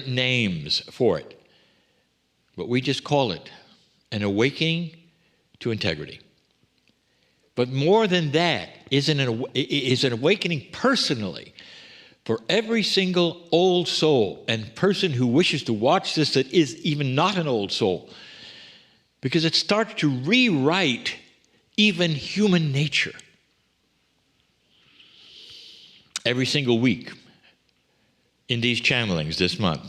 names for it, but we just call it an awakening to integrity. But more than that is an awakening personally for every single old soul and person who wishes to watch this that is even not an old soul, because it starts to rewrite even human nature. Every single week in these channelings this month,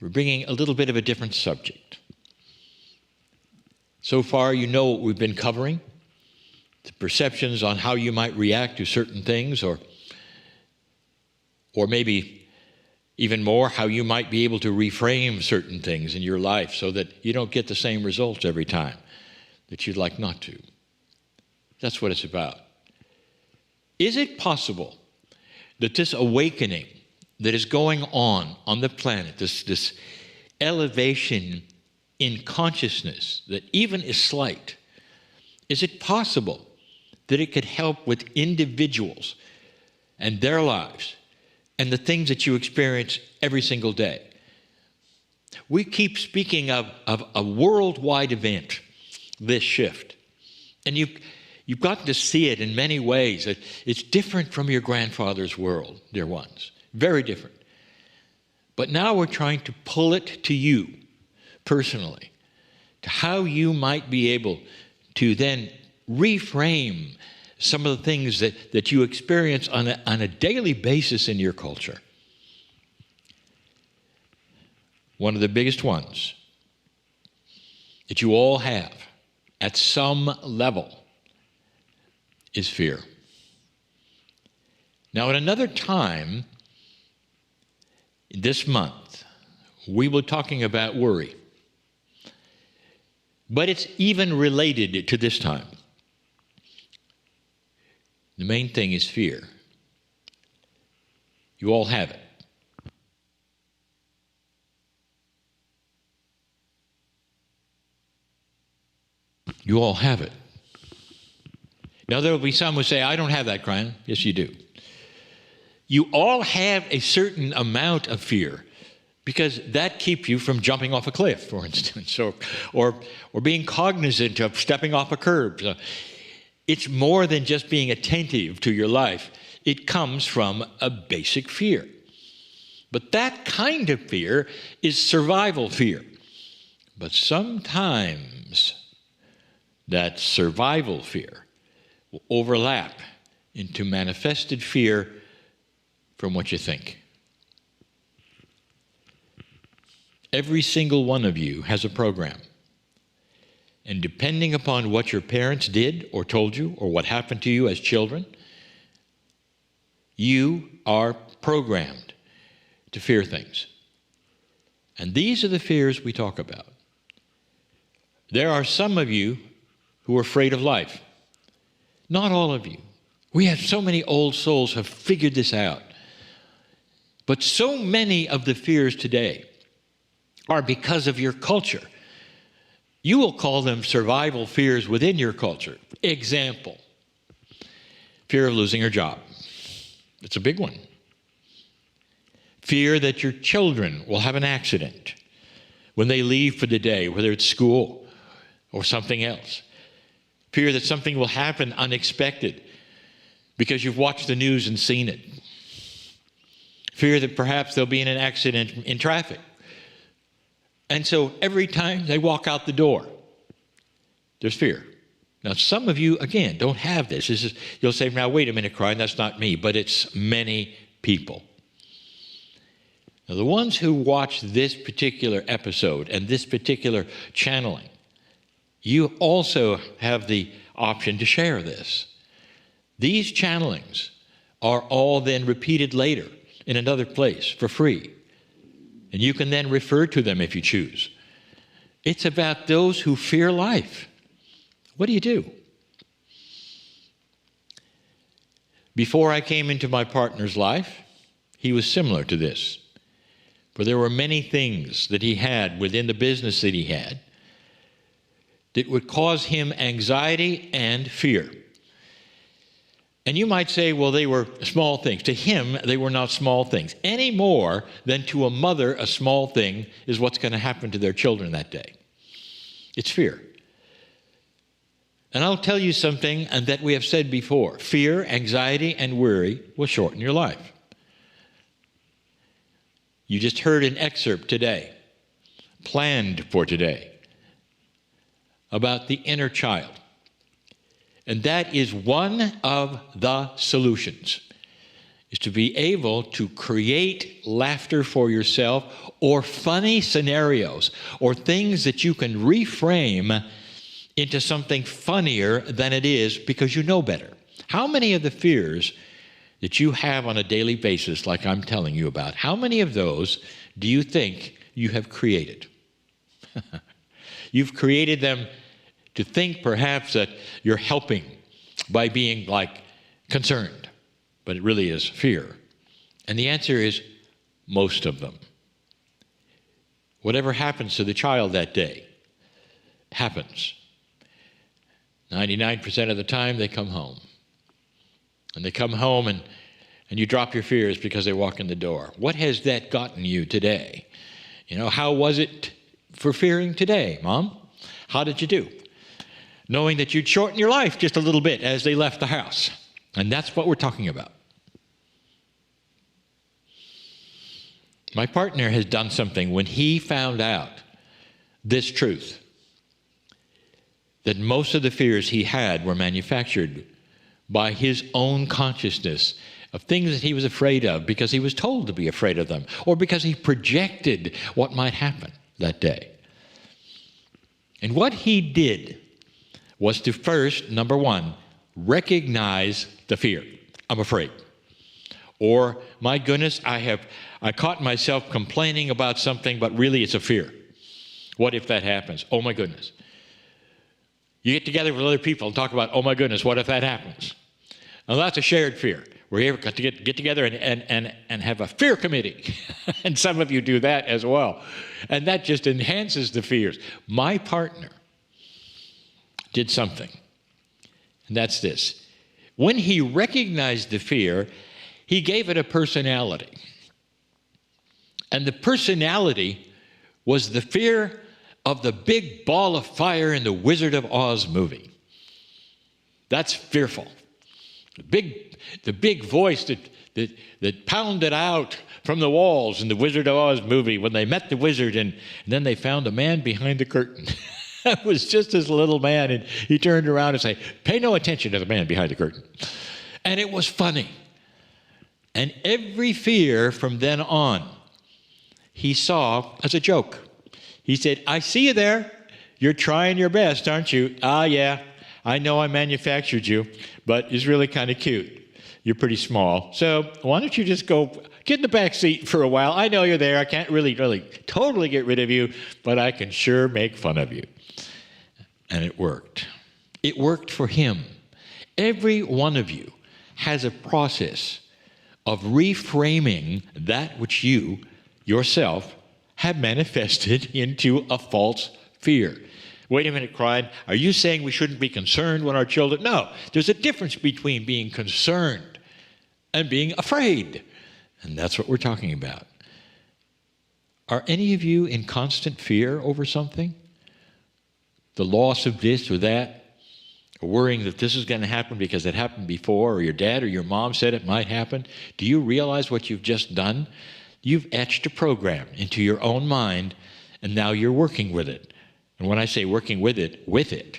we're bringing a little bit of a different subject. So far, you know what we've been covering, the perceptions on how you might react to certain things, or maybe even more, how you might be able to reframe certain things in your life so that you don't get the same results every time that you'd like not to. That's what it's about. Is it possible that this awakening that is going on the planet, this elevation in consciousness that even is slight, is it possible that it could help with individuals and their lives and the things that you experience every single day? We keep speaking of a worldwide event, this shift. And you've gotten to see it in many ways. It's different from your grandfather's world, dear ones. Very different. But now we're trying to pull it to you personally, to how you might be able to then reframe some of the things that you experience on a daily basis in your culture. One of the biggest ones that you all have at some level is fear. Now, at another time this month, we were talking about worry. But it's even related to this time. The main thing is fear. You all have it. You all have it. Now, there will be some who say, I don't have that, Kryon. Yes, you do. You all have a certain amount of fear because that keeps you from jumping off a cliff, for instance, or being cognizant of stepping off a curb. It's more than just being attentive to your life. It comes from a basic fear. But that kind of fear is survival fear. But sometimes that survival fear will overlap into manifested fear from what you think. Every single one of you has a program. And depending upon what your parents did or told you or what happened to you as children, you are programmed to fear things. And these are the fears we talk about. There are some of you who are afraid of life. Not all of you. We have so many old souls have figured this out. But so many of the fears today are because of your culture. You will call them survival fears within your culture. Example, fear of losing your job. It's a big one. Fear that your children will have an accident when they leave for the day, whether it's school or something else. Fear that something will happen unexpected because you've watched the news and seen it. Fear that perhaps they'll be in an accident in traffic. And so every time they walk out the door, there's fear. Now, some of you, again, don't have this. You'll say, now, wait a minute, Kryon, that's not me. But it's many people. Now, the ones who watch this particular episode and this particular channeling, you also have the option to share this. These channelings are all then repeated later in another place for free. And you can then refer to them if you choose. It's about those who fear life. What do you do? Before I came into my partner's life, he was similar to this. For there were many things that he had within the business that he had that would cause him anxiety and fear. And you might say, well, they were small things. To him, they were not small things. Any more than to a mother, a small thing is what's going to happen to their children that day. It's fear. And I'll tell you something and that we have said before. Fear, anxiety, and worry will shorten your life. You just heard an excerpt today, planned for today, about the inner child. And that is one of the solutions, is to be able to create laughter for yourself or funny scenarios or things that you can reframe into something funnier than it is because you know better. How many of the fears that you have on a daily basis, like I'm telling you about, how many of those do you think you have created? You've created them to think perhaps that you're helping by being concerned, but it really is fear. And the answer is most of them. Whatever happens to the child that day happens. 99% of the time they come home. And they come home and you drop your fears because they walk in the door. What has that gotten you today? How was it for fearing today, Mom? How did you do? Knowing that you'd shorten your life just a little bit as they left the house. And that's what we're talking about. My partner has done something when he found out this truth, that most of the fears he had were manufactured by his own consciousness of things that he was afraid of because he was told to be afraid of them or because he projected what might happen that day. And what he did was to first, number one, recognize the fear. I'm afraid. Or, my goodness, I caught myself complaining about something, but really it's a fear. What if that happens? Oh my goodness. You get together with other people and talk about, oh my goodness, what if that happens? Now that's a shared fear. We're able to get together and have a fear committee. And some of you do that as well. And that just enhances the fears. My partner did something. And that's this. When he recognized the fear, he gave it a personality. And the personality was the fear of the big ball of fire in the Wizard of Oz movie. That's fearful. The big voice that pounded out from the walls in the Wizard of Oz movie when they met the wizard and then they found a man behind the curtain. It was just this little man, and he turned around and said, pay no attention to the man behind the curtain. And it was funny. And every fear from then on, he saw as a joke. He said, I see you there. You're trying your best, aren't you? Ah, yeah, I know I manufactured you, but it's really kind of cute. You're pretty small. So why don't you just go get in the back seat for a while? I know you're there. I can't really totally get rid of you, but I can sure make fun of you. And it worked. It worked for him. Every one of you has a process of reframing that which you yourself have manifested into a false fear. Wait a minute, Kryon. Are you saying we shouldn't be concerned when our children? No, there's a difference between being concerned and being afraid. And that's what we're talking about. Are any of you in constant fear over something? The loss of this or that? Or worrying that this is going to happen because it happened before, or your dad or your mom said it might happen? Do you realize what you've just done? You've etched a program into your own mind, and now you're working with it. And when I say working with it,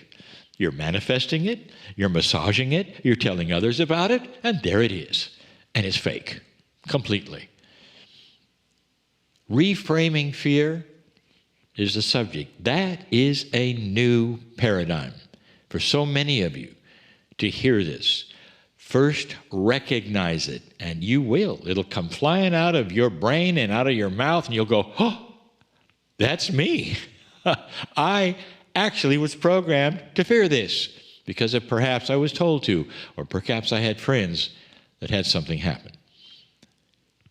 you're manifesting it, you're massaging it, you're telling others about it, and there it is. And it's fake, completely. Reframing fear is the subject. That is a new paradigm for so many of you to hear this. First, recognize it, and you will. It'll come flying out of your brain and out of your mouth, and you'll go, oh, that's me. I actually was programmed to fear this because of perhaps I was told to, or perhaps I had friends that had something happen.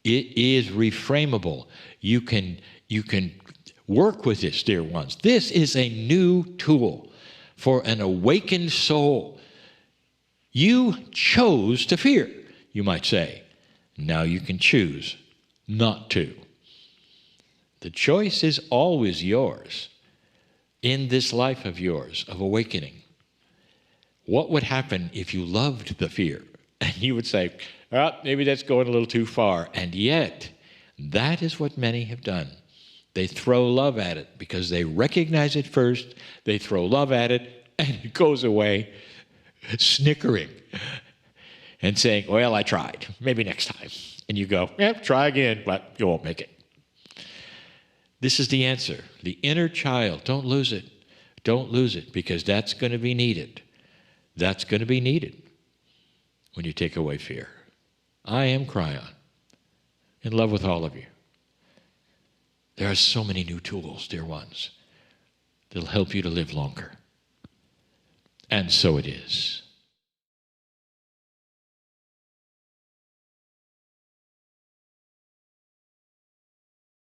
It is reframable. You can work with this, dear ones. This is a new tool for an awakened soul You chose to fear, you might say. Now you can choose not to. The choice is always yours in this life of yours, of awakening. What would happen if you loved the fear? And you would say, well, maybe that's going a little too far. And yet, that is what many have done. They throw love at it because they recognize it first. They throw love at it, and it goes away snickering and saying, well, I tried. Maybe next time. And you go, yeah, try again, but you won't make it. This is the answer. The inner child, don't lose it. Don't lose it, because that's going to be needed. That's going to be needed when you take away fear. I am Kryon, in love with all of you. There are so many new tools, dear ones, that'll help you to live longer. And so it is.